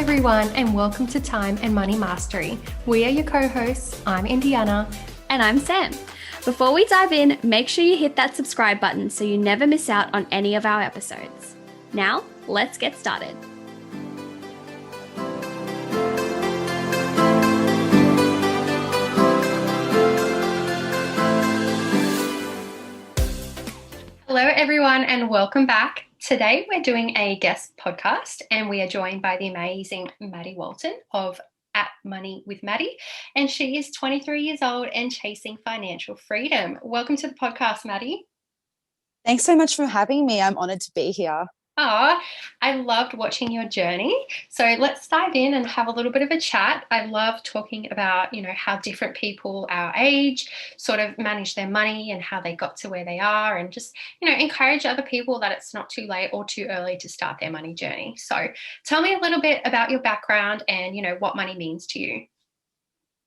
everyone, and welcome to Time and Money Mastery. We are your co-hosts. I'm Indiana. And I'm Sam. Before we dive in, make sure you hit that subscribe button so you never miss out on any of our episodes. Now, let's get started. Hello, everyone, and welcome back. Today, we're doing a guest podcast, and we are joined by the amazing Maddie Walton of At Money with Maddie, and she is 23 years old and chasing financial freedom. Welcome to the podcast, Maddie. Thanks so much for having me. I'm honoured to be here. Oh, I loved watching your journey. So let's dive in and have a little bit of a chat. I love talking about, how different people our age sort of manage their money and how they got to where they are, and just, encourage other people that it's not too late or too early to start their money journey. So tell me a little bit about your background and, what money means to you.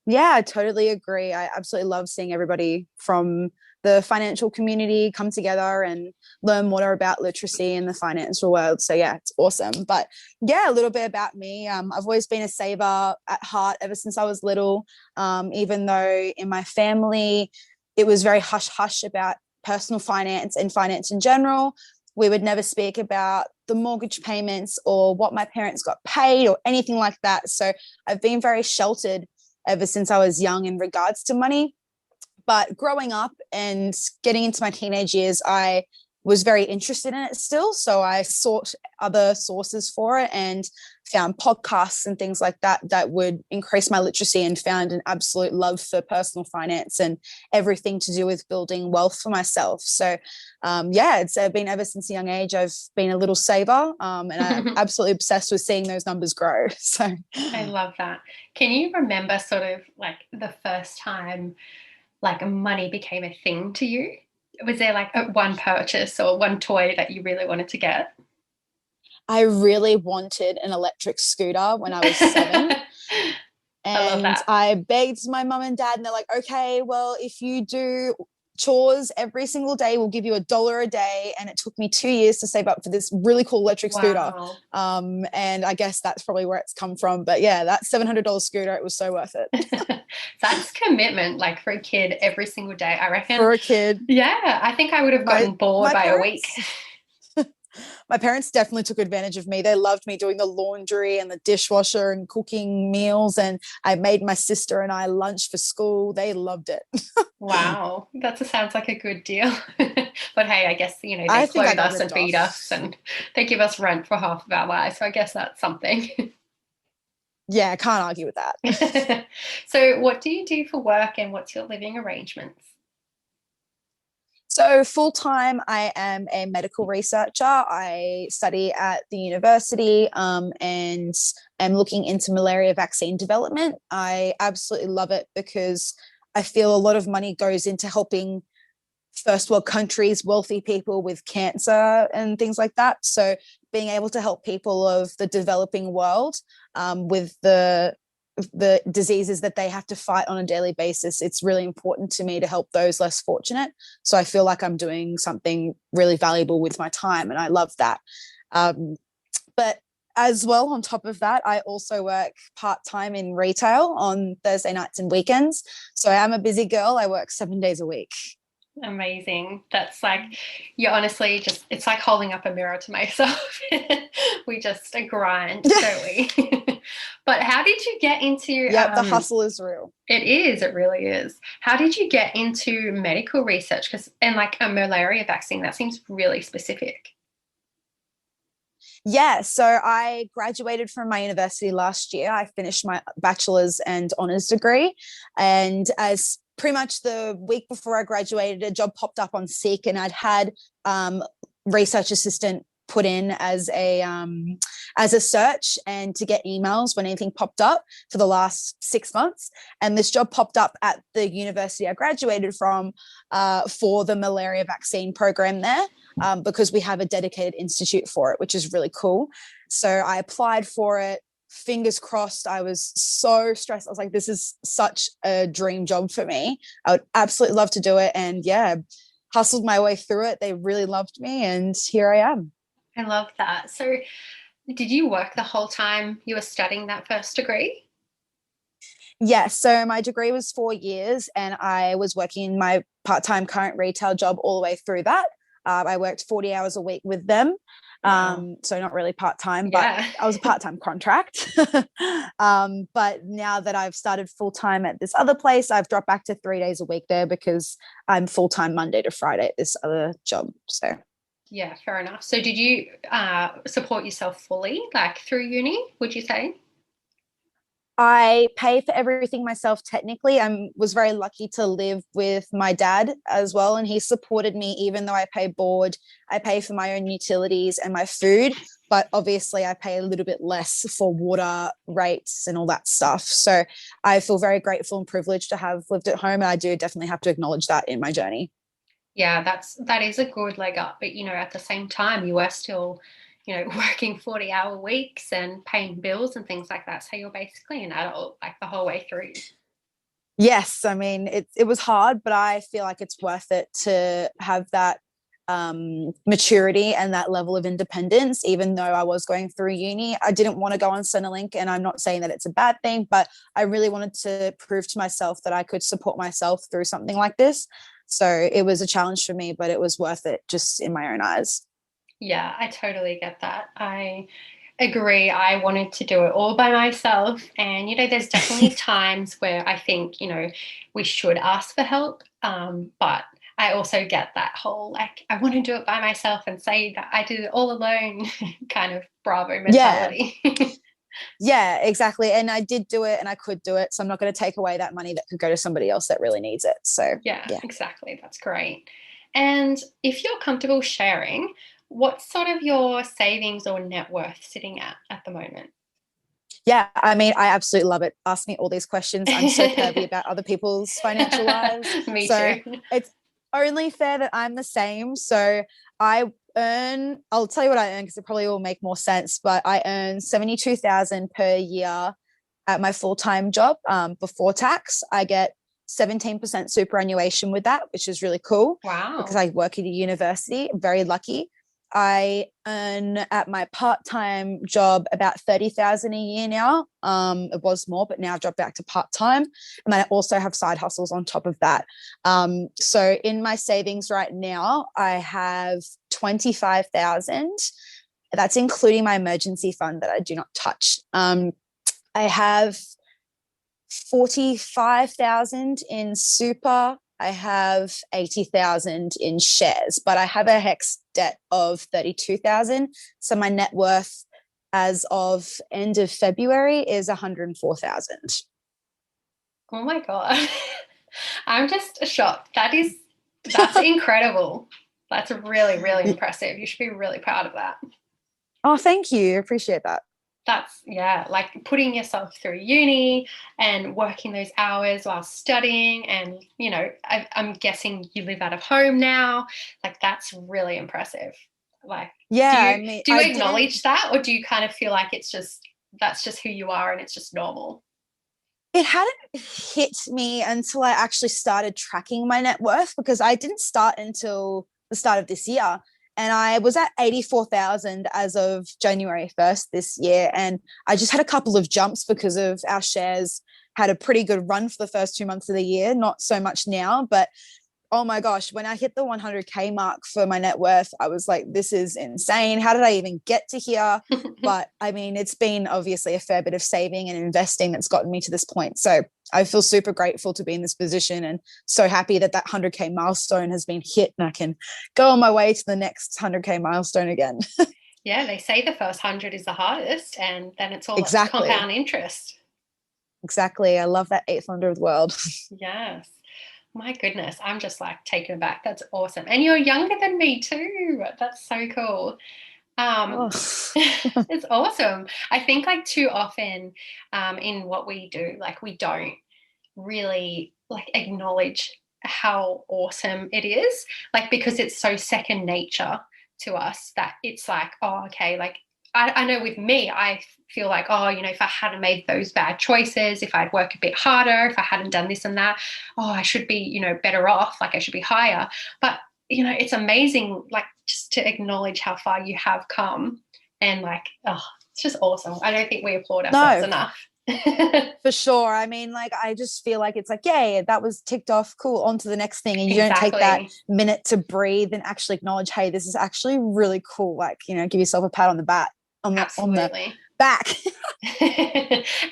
Yeah, I totally agree. I absolutely love seeing everybody from the financial community come together and learn more about literacy in the financial world. So yeah, it's awesome. But yeah, a little bit about me. I've always been a saver at heart ever since I was little, even though in my family, it was very hush-hush about personal finance and finance in general. We would never speak about the mortgage payments or what my parents got paid or anything like that. So I've been very sheltered ever since I was young in regards to money. But growing up and getting into my teenage years, I was very interested in it still. So I sought other sources for it and found podcasts and things like that that would increase my literacy, and found an absolute love for personal finance and everything to do with building wealth for myself. So it's been ever since a young age. I've been a little saver, and I'm absolutely obsessed with seeing those numbers grow. So I love that. Can you remember sort of like the first time money became a thing to you? Was there one purchase or one toy that you really wanted to get? I really wanted an electric scooter when I was 7. And I begged my mum and dad, and they're like, okay, well, if you do chores every single day, we'll give you $1 a day. And it took me 2 years to save up for this really cool electric scooter. And I guess that's probably where it's come from. But yeah, that $700 scooter, it was so worth it. That's commitment, for a kid every single day, I reckon. For a kid. Yeah, I think I would have gotten bored by a week. My parents definitely took advantage of me. They loved me doing the laundry and the dishwasher and cooking meals. And I made my sister and I lunch for school. They loved it. Wow. That sounds like a good deal. But hey, I guess, they clothe us and feed us, and they give us rent for half of our lives. So I guess that's something. Yeah, I can't argue with that. So what do you do for work, and what's your living arrangements? So full-time, I am a medical researcher. I study at the university and am looking into malaria vaccine development. I absolutely love it because I feel a lot of money goes into helping first world countries, wealthy people with cancer and things like that. So being able to help people of the developing world with the diseases that they have to fight on a daily basis, it's really important to me to help those less fortunate. So I feel like I'm doing something really valuable with my time, and I love that. But as well, on top of that, I also work part-time in retail on Thursday nights and weekends. So I am a busy girl. I work 7 days a week. Amazing. That's you're honestly it's like holding up a mirror to myself. We just grind, don't we? But how did you get into... the hustle is real. It is. It really is. How did you get into medical research? And a malaria vaccine, that seems really specific. Yeah, so I graduated from my university last year. I finished my bachelor's and honours degree. And as pretty much the week before I graduated, a job popped up on Seek, and I'd had research assistant put in as a search and to get emails when anything popped up for the last 6 months. And this job popped up at the university I graduated from for the malaria vaccine program there, because we have a dedicated institute for it, which is really cool. So I applied for it. Fingers crossed. I was so stressed. I was like, this is such a dream job for me. I would absolutely love to do it. And yeah, hustled my way through it. They really loved me, and here I am. I love that. So Did you work the whole time you were studying that first degree? Yeah, so my degree was 4 years, and I was working my part-time current retail job all the way through that. I worked 40 hours a week with them. Wow. So not really part-time, but Yeah. I was a part-time contract. But now that I've started full-time at this other place, I've dropped back to 3 days a week there because I'm full-time Monday to Friday at this other job. So Yeah, fair enough. So did you support yourself fully, like through uni, would you say? I pay for everything myself technically. I was very lucky to live with my dad as well, and he supported me even though I pay board. I pay for my own utilities and my food, but obviously I pay a little bit less for water rates and all that stuff. So I feel very grateful and privileged to have lived at home, and I do definitely have to acknowledge that in my journey. Yeah, that is a good leg up, but at the same time you were still, working 40-hour weeks and paying bills and things like that. So you're basically an adult like the whole way through. Yes, I mean it was hard, but I feel like it's worth it to have that maturity and that level of independence. Even though I was going through uni, I didn't want to go on Centrelink, and I'm not saying that it's a bad thing, but I really wanted to prove to myself that I could support myself through something like this. So it was a challenge for me, but it was worth it just in my own eyes. Yeah, I totally get that. I agree. I wanted to do it all by myself. And, there's definitely times where I think, we should ask for help. But I also get that whole, like, I want to do it by myself and say that I did it all alone kind of bravo Yeah, mentality. yeah, exactly. And I did do it and I could do it. So I'm not going to take away that money that could go to somebody else that really needs it. So Yeah, yeah. exactly. That's great. And if you're comfortable sharing, what's sort of your savings or net worth sitting at the moment? Yeah, I mean, I absolutely love it. Ask me all these questions. I'm so pervy about other people's financial lives. Me So too. it's only fair that I'm the same. So I'll tell you what I earn because it probably will make more sense, but I earn 72,000 per year at my full-time job before tax. I get 17% superannuation with that, which is really cool because Wow. I work at a university. I'm very lucky. I earn at my part-time job about 30,000 a year now. It was more, but now I've dropped back to part-time. And I also have side hustles on top of that. So in my savings right now, I have 25,000. That's including my emergency fund that I do not touch. I have 45,000 in super. I have 80,000 in shares, but I have a hex debt of 32,000. So my net worth as of end of February is 104,000. Oh my God. I'm just shocked. That's incredible. That's really, really impressive. You should be really proud of that. Oh, thank you. Appreciate that. That's, yeah, like putting yourself through uni and working those hours while studying. And, I'm guessing you live out of home now. Like, that's really impressive. Like, do Yeah, I you, mean, do you I didn't acknowledge that, or do you kind of feel like that's just who you are and it's just normal? it hadn't hit me until I actually started tracking my net worth because I didn't start until the start of this year. And I was at 84,000 as of January 1st this year. And I just had a couple of jumps because of our shares had a pretty good run for the first 2 months of the year. Not so much now, but oh my gosh, when I hit the 100K mark for my net worth, I was like, this is insane. How did I even get to here? But I mean, it's been obviously a fair bit of saving and investing that's gotten me to this point. So I feel super grateful to be in this position and so happy that 100K milestone has been hit and I can go on my way to the next 100K milestone again. Yeah, they say the first 100 is the hardest, and then it's all Exactly. compound interest. Exactly. I love that eighth wonder of the world. Yes. My goodness, I'm just like taken aback. That's awesome. And you're younger than me too. That's so cool. Oh. It's awesome. I think like too often in what we do, like we don't really like acknowledge how awesome it is, like because it's so second nature to us that it's like, oh, okay, like I know with me, I feel like, oh, if I hadn't made those bad choices, if I'd worked a bit harder, if I hadn't done this and that, oh, I should be, better off, like I should be higher. But, it's amazing, like just to acknowledge how far you have come And like, oh, it's just awesome. I don't think we applaud ourselves No, enough. for sure. I mean, like, I just feel like it's like, yay, that was ticked off. Cool. On to the next thing. And you don't take that Exactly. minute to breathe and actually acknowledge, hey, this is actually really cool. Like, give yourself a pat on the back, on the Absolutely. back.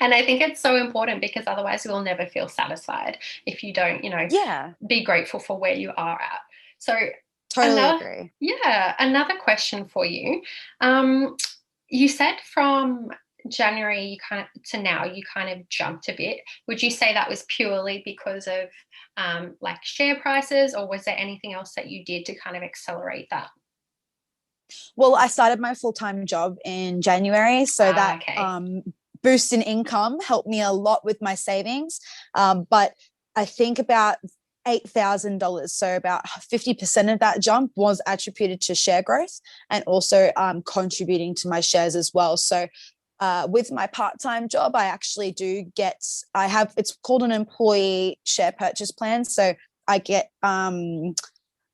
And I think it's so important because otherwise we'll never feel satisfied if you don't, Yeah, be grateful for where you are at. So totally another, agree. yeah, another question for you. Um, you said from January you kind of to now you kind of jumped a bit. Would you say that was purely because of like share prices, or was there anything else that you did to kind of accelerate that? Well, I started my full-time job in January, so Ah, that okay. boost in income helped me a lot with my savings. But I think about $8,000, so about 50% of that jump was attributed to share growth and also contributing to my shares as well. So with my part-time job, I actually do get, it's called an employee share purchase plan. So I get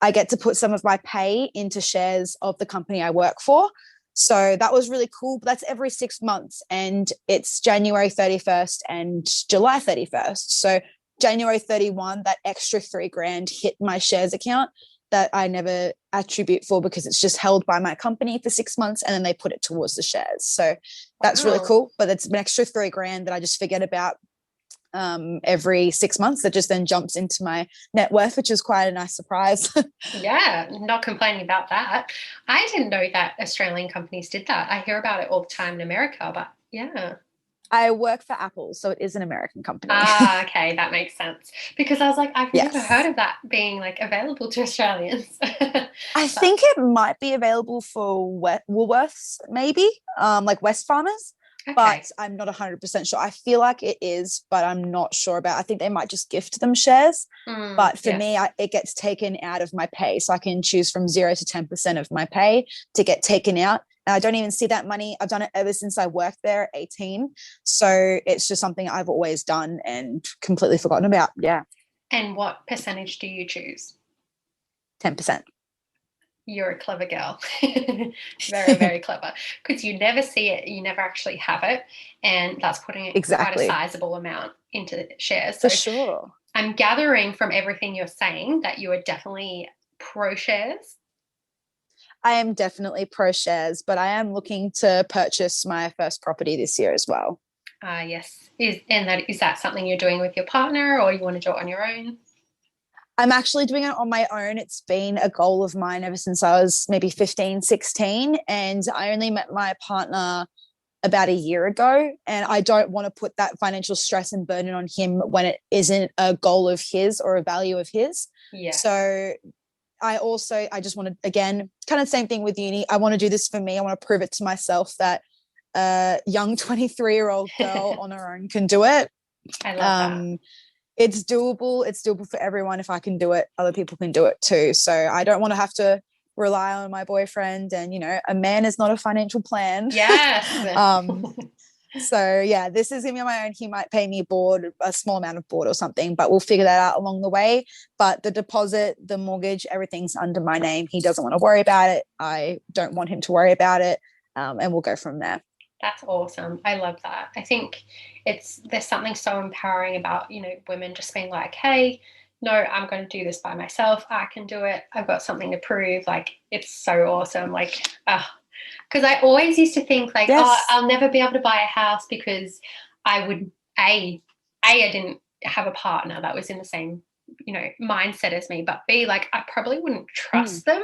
I get to put some of my pay into shares of the company I work for. So that was really cool. But that's every 6 months, and it's January 31st and July 31st. So January 31, that extra 3 grand hit my shares account that I never attribute for because it's just held by my company for 6 months and then they put it towards the shares. So that's really Wow. cool. But it's an extra 3 grand that I just forget about every 6 months, that just then jumps into my net worth, which is quite a nice surprise. Yeah, not complaining about that. I didn't know that Australian companies did that. I hear about it all the time in America, but yeah. I work for Apple, so it is an American company. Ah, okay, that makes sense. Because I was like, I've never heard Yes. of that being like available to Australians. I But think it might be available for Woolworths, maybe, like West Farmers, but okay. I'm not 100% sure. I feel like it is, but I'm not sure about. I think they might just gift them shares. But for me, Yes. it gets taken out of my pay. So I can choose from 0 to 10% of my pay to get taken out. And I don't even see that money. I've done it ever since I worked there at 18. So it's just something I've always done and completely forgotten about. Yeah, And what percentage do you choose? 10%. You're a clever girl. Very, very clever. Because you never see it, you never actually have it. And that's putting quite a Exactly. sizable amount into the shares. For So sure. I'm gathering from everything you're saying that you are definitely pro shares. I am definitely pro shares, but I am looking to purchase my first property this year as well. Yes. Is that something you're doing with your partner, or you want to do it on your own? I'm actually doing it on my own. It's been a goal of mine ever since I was maybe 15, 16. And I only met my partner about a year ago. And I don't want to put that financial stress and burden on him when it isn't a goal of his or a value of his. Yes. So I just want to, again, kind of same thing with uni. I want to do this for me. I want to prove it to myself that a young 23-year-old girl on her own can do it. I love that. Um, it's doable. It's doable for everyone. If I can do it, other people can do it too. So I don't want to have to rely on my boyfriend. And, a man is not a financial plan. Yes. um, so yeah, this is gonna be on my own. He might pay me board, a small amount of board or something, but we'll figure that out along the way. But the deposit, the mortgage, everything's under my name. He doesn't want to worry about it. I don't want him to worry about it. And we'll go from there. That's awesome. I love that. I think there's something so empowering about, women just being like, hey, no, I'm going to do this by myself. I can do it. I've got something to prove. Like, it's so awesome. Like, because I always used to think like, oh, Yes. I'll never be able to buy a house because I would, I didn't have a partner that was in the same, mindset as me, but B, like, I probably wouldn't Mm. trust them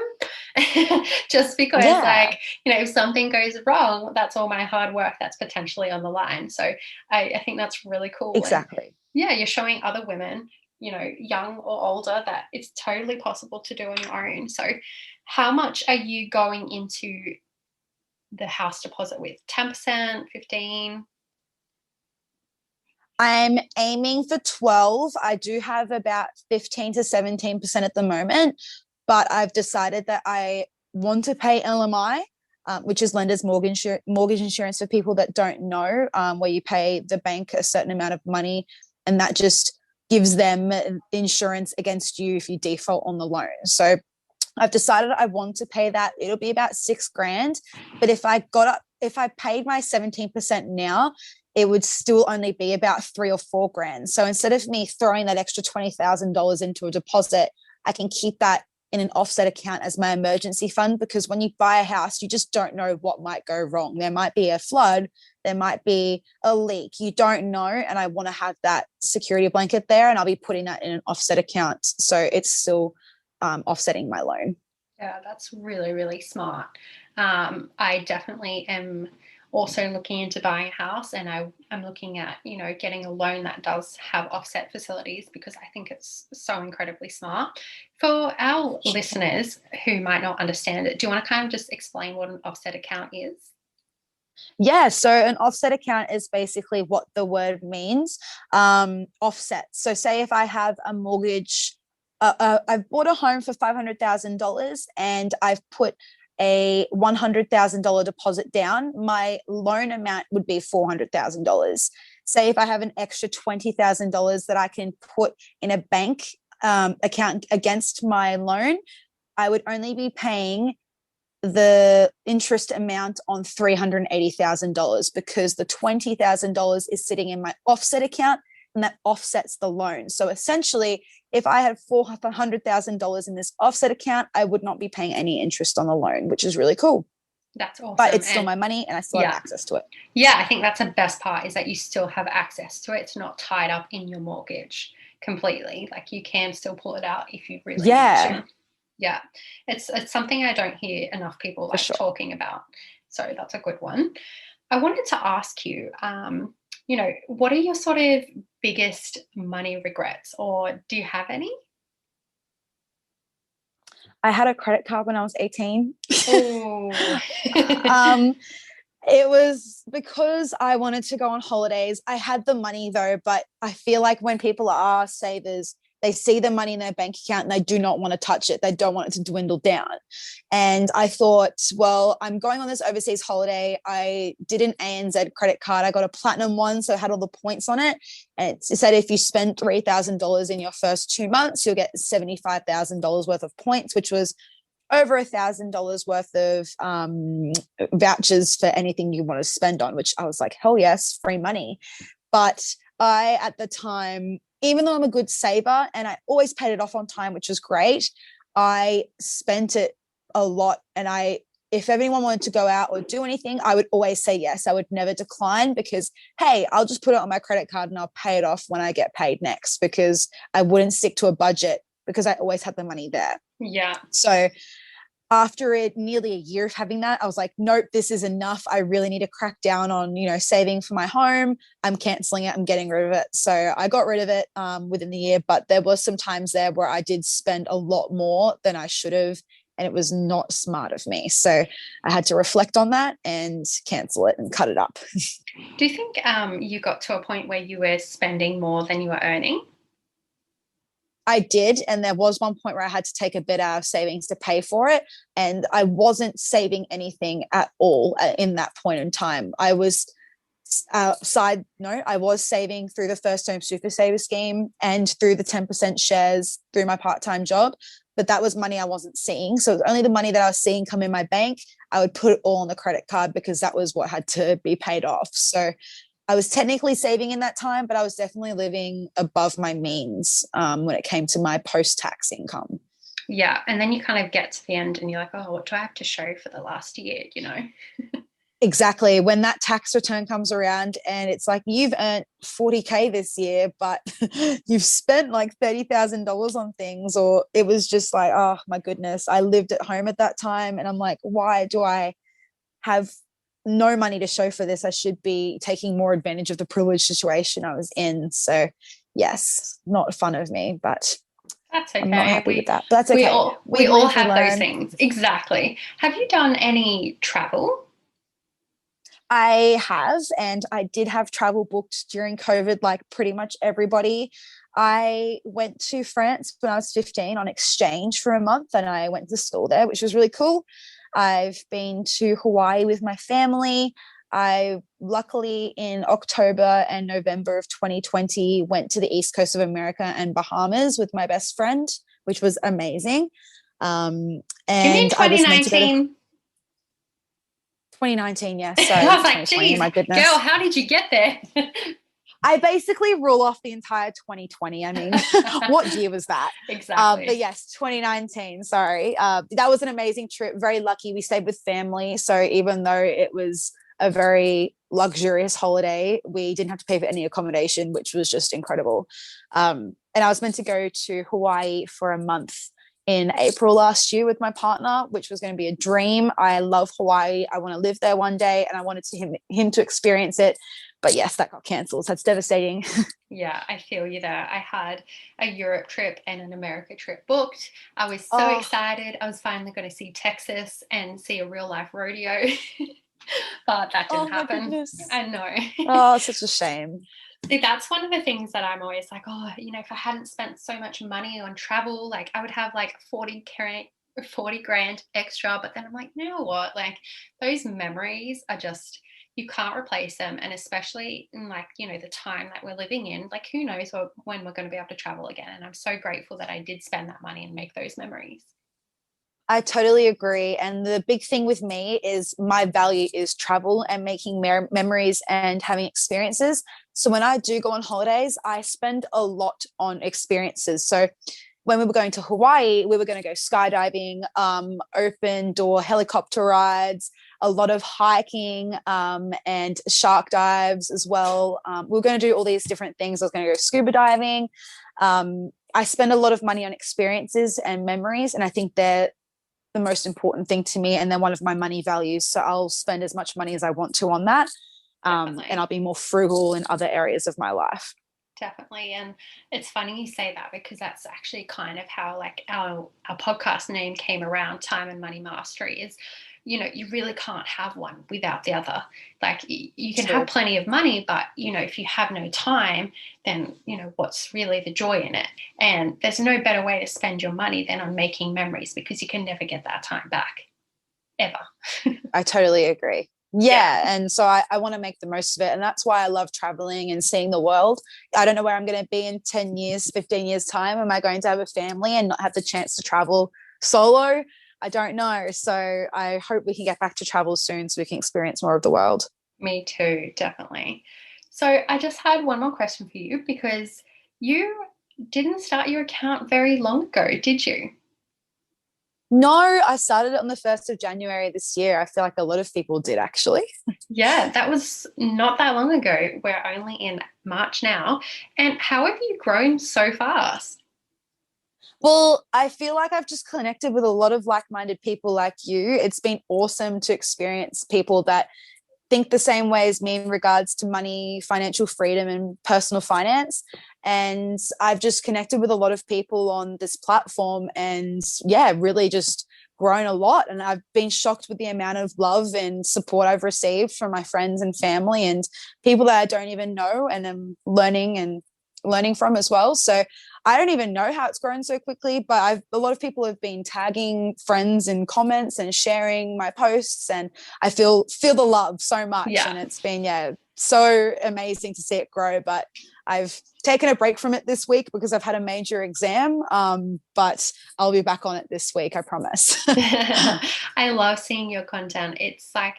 just because Yeah, like, if something goes wrong, that's all my hard work that's potentially on the line. So I think that's really cool. And exactly. yeah, you're showing other women, young or older, that it's totally possible to do on your own. So how much are you going into the house deposit with? 10%, 15? I'm aiming for 12. I do have about 15 to 17% at the moment, but I've decided that I want to pay LMI, which is lender's mortgage insurance for people that don't know, where you pay the bank a certain amount of money and that just gives them insurance against you if you default on the loan. So I've decided I want to pay that. It'll be about $6,000. But if I paid my 17% now, it would still only be about 3 or 4 grand. So instead of me throwing that extra $20,000 into a deposit, I can keep that in an offset account as my emergency fund, because when you buy a house, you just don't know what might go wrong. There might be a flood, there might be a leak, you don't know. And I want to have that security blanket there, and I'll be putting that in an offset account. So it's still offsetting my loan. Yeah, that's really, really smart. I definitely am also looking into buying a house, and I'm looking at, getting a loan that does have offset facilities, because I think it's so incredibly smart. For our listeners who might not understand it, do you want to kind of just explain what an offset account is? Yeah, so an offset account is basically what the word means, offset. So say if I have a mortgage, I've bought a home for $500,000 and I've put a $100,000 deposit down, my loan amount would be $400,000. Say if I have an extra $20,000 that I can put in a bank account against my loan, I would only be paying the interest amount on $380,000, because the $20,000 is sitting in my offset account, and that offsets the loan. So essentially, if I had $400,000 in this offset account, I would not be paying any interest on the loan, which is really cool. That's awesome. But it's still my money, and I still have access to it. Yeah, I think that's the best part, is that you still have access to it. It's not tied up in your mortgage completely. Like, you can still pull it out if you really need to. Yeah, it's something I don't hear enough people talking about. So that's a good one. I wanted to ask you, what are your sort of biggest money regrets, or do you have any? I had a credit card when I was 18. Oh. It was because I wanted to go on holidays. I had the money though, but I feel like when people are savers, they see the money in their bank account and they do not want to touch it. They don't want it to dwindle down. And I thought, well, I'm going on this overseas holiday. I did an ANZ credit card. I got a platinum one, so it had all the points on it. And it said if you spend $3,000 in your first 2 months, you'll get $75,000 worth of points, which was over $1,000 worth of vouchers for anything you want to spend on, which I was like, hell yes, free money. But I, at the time, even though I'm a good saver and I always paid it off on time, which was great, I spent it a lot. And if anyone wanted to go out or do anything, I would always say yes. I would never decline, because, hey, I'll just put it on my credit card and I'll pay it off when I get paid next, because I wouldn't stick to a budget, because I always had the money there. Yeah. So after nearly a year of having that, I was like, nope, this is enough. I really need to crack down on, saving for my home. I'm canceling it. I'm getting rid of it. So I got rid of it within the year, but there was some times there where I did spend a lot more than I should have, and it was not smart of me. So I had to reflect on that and cancel it and cut it up. Do you think you got to a point where you were spending more than you were earning? I did. And there was one point where I had to take a bit out of savings to pay for it. And I wasn't saving anything at all in that point in time. I was, side note, I was saving through the First Home Super Saver Scheme and through the 10% shares through my part-time job. But that was money I wasn't seeing. So it was only the money that I was seeing come in my bank. I would put it all on the credit card, because that was what had to be paid off. So I was technically saving in that time, but I was definitely living above my means when it came to my post-tax income. Yeah. And then you kind of get to the end and you're like, oh, what do I have to show for the last year, Exactly. When that tax return comes around and it's like, you've earned 40K this year, but you've spent like $30,000 on things, or it was just like, oh my goodness, I lived at home at that time. And I'm like, why do I have no money to show for this? I should be taking more advantage of the privileged situation I was in. So yes, not fun of me, but that's okay. I'm not happy with that. But that's okay. We all have those things. Exactly. Have you done any travel? I have, and I did have travel booked during COVID, like pretty much everybody. I went to France when I was 15 on exchange for a month, and I went to school there, which was really cool. I've been to Hawaii with my family. I luckily in October and November of 2020 went to the East Coast of America and Bahamas with my best friend, which was amazing. Do you mean And I was meant to go to 2019? 2019, yes. I Sorry, was like, 2020, geez, my girl, goodness. how did you get there? I basically rule off the entire 2020. I mean, what year was that? But Exactly. yes, 2019. Sorry. That was an amazing trip. Very lucky. We stayed with family. So even though it was a very luxurious holiday, we didn't have to pay for any accommodation, which was just incredible. And I was meant to go to Hawaii for a month in April last year with my partner, which was going to be a dream. I love Hawaii. I want to live there one day, and I wanted him to experience it. But yes, that got cancelled. So that's devastating. Yeah, I feel you there. I had a Europe trip and an America trip booked. I was so Oh, excited. I was finally going to see Texas and see a real life rodeo, but that didn't oh my happen. goodness. I know. Oh, such a shame. See, that's one of the things that I'm always like, oh, if I hadn't spent so much money on travel, like I would have like 40 grand extra. But then I'm like, you know what? Like those memories are just, you can't replace them. And especially in like, the time that we're living in, like who knows when we're going to be able to travel again. And I'm so grateful that I did spend that money and make those memories. I totally agree. And the big thing with me is my value is travel and making memories and having experiences. So when I do go on holidays, I spend a lot on experiences. So when we were going to Hawaii, we were going to go skydiving, open door helicopter rides, a lot of hiking, and shark dives as well. We were going to do all these different things. I was going to go scuba diving. I spend a lot of money on experiences and memories, and I think they're the most important thing to me, and then one of my money values. So I'll spend as much money as I want to on that. And I'll be more frugal in other areas of my life. Definitely. And it's funny you say that because that's actually kind of how like our podcast name came around, Time and Money Mastery, is you really can't have one without the other. Like you can have plenty of money, but if you have no time, then what's really the joy in it? And there's no better way to spend your money than on making memories, because you can never get that time back ever. I totally agree. Yeah. Yeah. And so I want to make the most of it. And that's why I love traveling and seeing the world. I don't know where I'm going to be in 10 years, 15 years' time. Am I going to have a family and not have the chance to travel solo? I don't know. So I hope we can get back to travel soon so we can experience more of the world. Me too, definitely. So I just had one more question for you, because you didn't start your account very long ago, did you? No, I started it on the 1st of January this year. I feel like a lot of people did actually. Yeah, that was not that long ago. We're only in March now. And how have you grown so fast? Well, I feel like I've just connected with a lot of like-minded people like you. It's been awesome to experience people that think the same way as me in regards to money, financial freedom, and personal finance. And I've just connected with a lot of people on this platform, and yeah, really just grown a lot. And I've been shocked with the amount of love and support I've received from my friends and family and people that I don't even know and I'm learning from as well. So I don't even know how it's grown so quickly, but a lot of people have been tagging friends in comments and sharing my posts, and I feel the love so much. Yeah. And it's been so amazing to see it grow. But I've taken a break from it this week because I've had a major exam, but I'll be back on it this week, I promise. I love seeing your content. It's like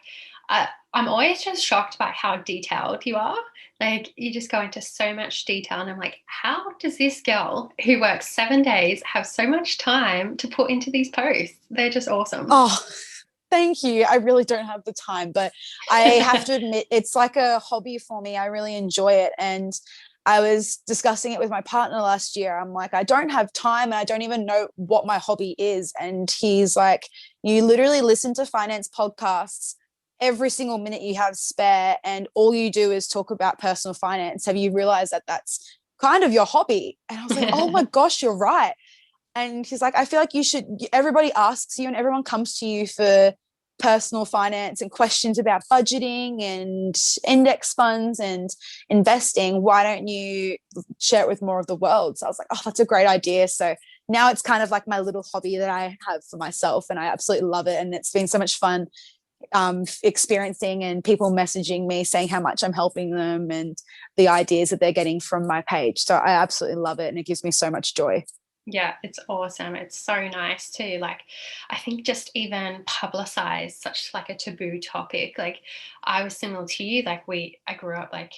I'm always just shocked by how detailed you are. Like you just go into so much detail, and I'm like, how does this girl who works 7 days have so much time to put into these posts? They're just awesome. Oh, thank you. I really don't have the time, but I have to admit it's like a hobby for me. I really enjoy it. And I was discussing it with my partner last year. I'm like, I don't have time and I don't even know what my hobby is. And he's like, you literally listen to finance podcasts every single minute you have spare, and all you do is talk about personal finance. Have you realized that that's kind of your hobby? And I was like, oh my gosh, you're right. And he's like, I feel like you should, everybody asks you and everyone comes to you for personal finance and questions about budgeting and index funds and investing. Why don't you share it with more of the world? So I was like, oh, that's a great idea. So now it's kind of like my little hobby that I have for myself, and I absolutely love it. And it's been so much fun experiencing and people messaging me saying how much I'm helping them and the ideas that they're getting from my page. So I absolutely love it, and it gives me so much joy. Yeah, it's awesome. It's so nice too. Like, I think just even publicize such like a taboo topic. Like, I was similar to you. Like, I grew up like,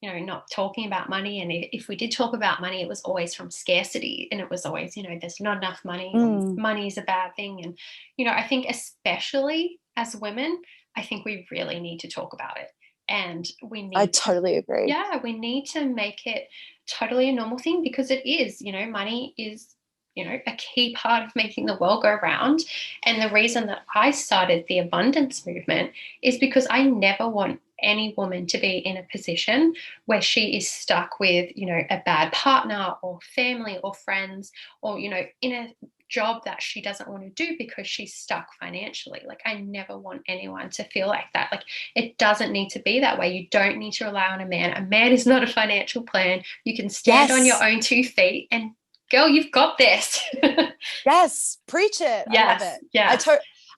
not talking about money. And if we did talk about money, it was always from scarcity. And it was always, there's not enough money or Mm, money is a bad thing. And, I think especially as women, I think we really need to talk about it. And we I need to, totally agree. yeah, we need to make it totally a normal thing because it is, money is, a key part of making the world go round. And the reason that I started the abundance movement is because I never want any woman to be in a position where she is stuck with, a bad partner or family or friends or, in a job that she doesn't want to do because she's stuck financially. Like, I never want anyone to feel like that. Like, it doesn't need to be that way. You don't need to rely on a man. A man is not a financial plan. You can stand on your Yes. own 2 feet and girl, you've got this. Yes. Preach it. I love Yes. it. Yeah.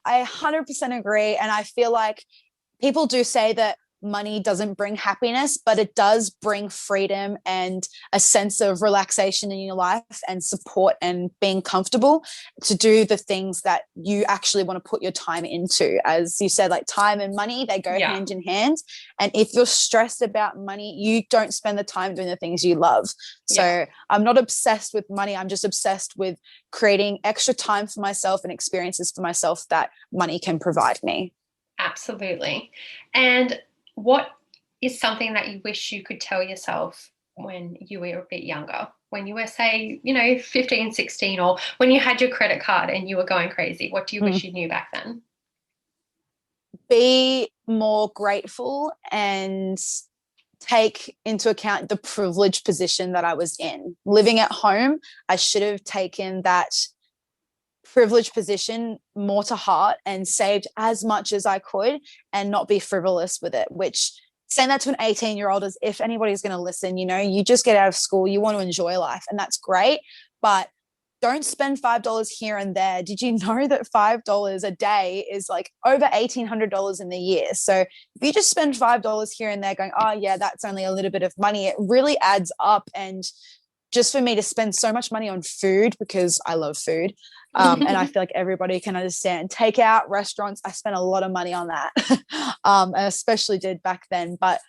I 100% agree. And I feel like people do say that money doesn't bring happiness, but it does bring freedom and a sense of relaxation in your life and support and being comfortable to do the things that you actually want to put your time into. As you said, like time and money, they go Yeah. hand in hand. And if you're stressed about money, you don't spend the time doing the things you love. So Yeah. I'm not obsessed with money. I'm just obsessed with creating extra time for myself and experiences for myself that money can provide me. Absolutely. And what is something that you wish you could tell yourself when you were a bit younger? When you were, say, 15, 16, or when you had your credit card and you were going crazy? What do you Mm. wish you knew back then? Be more grateful and take into account the privileged position that I was in. Living at home, I should have taken that privileged position more to heart and saved as much as I could and not be frivolous with it, which saying that to an 18-year-old is if anybody's going to listen, you just get out of school, you want to enjoy life, and that's great. But don't spend $5 here and there. Did you know that $5 a day is like over $1,800 in the year? So if you just spend $5 here and there going, oh yeah, that's only a little bit of money, it really adds up. And just for me to spend so much money on food, because I love food, and I feel like everybody can understand takeout restaurants, I spent a lot of money on that. And especially did back then. But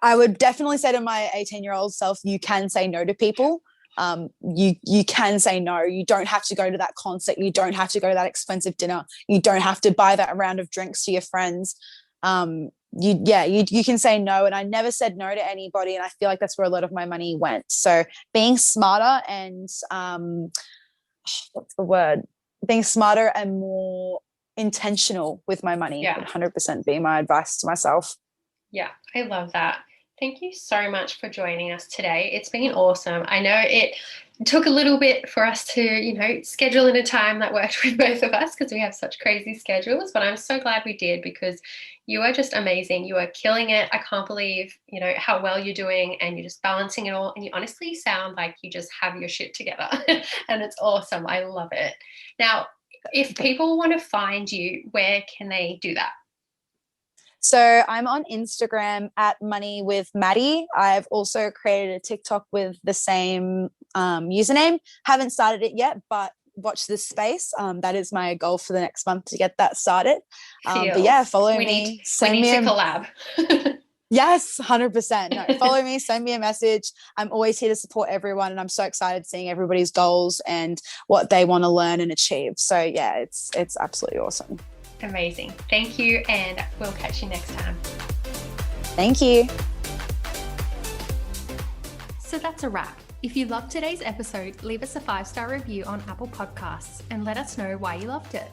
I would definitely say to my 18-year-old self, you can say no to people. You can say no. You don't have to go to that concert. You don't have to go to that expensive dinner. You don't have to buy that round of drinks to your friends. You can say no. And I never said no to anybody. And I feel like that's where a lot of my money went. So being smarter and what's the word? Being smarter and more intentional with my money Yeah. would 100% be my advice to myself. Yeah, I love that. Thank you so much for joining us today. It's been awesome. I know it took a little bit for us to, schedule in a time that worked with both of us because we have such crazy schedules, but I'm so glad we did because you are just amazing. You are killing it. I can't believe, how well you're doing and you're just balancing it all. And you honestly sound like you just have your shit together and it's awesome. I love it. Now, if people want to find you, where can they do that? So I'm on Instagram at Money with Maddie. I've also created a TikTok with the same username. Haven't started it yet, but watch this space. That is my goal for the next month to get that started. But yeah, follow me. We Send need me to collab. Yes, 100%. No, follow me, send me a message. I'm always here to support everyone. And I'm so excited seeing everybody's goals and what they want to learn and achieve. So yeah, it's absolutely awesome. Amazing. Thank you. And we'll catch you next time. Thank you. So that's a wrap. If you loved today's episode, leave us a 5-star review on Apple Podcasts and let us know why you loved it.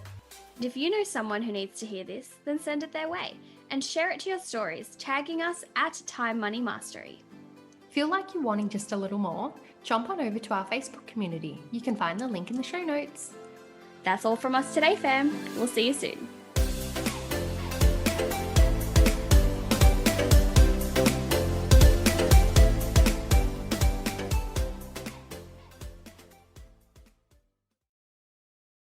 And if you know someone who needs to hear this, then send it their way and share it to your stories, tagging us at Time Money Mastery. Feel like you're wanting just a little more? Jump on over to our Facebook community. You can find the link in the show notes. That's all from us today, fam. We'll see you soon.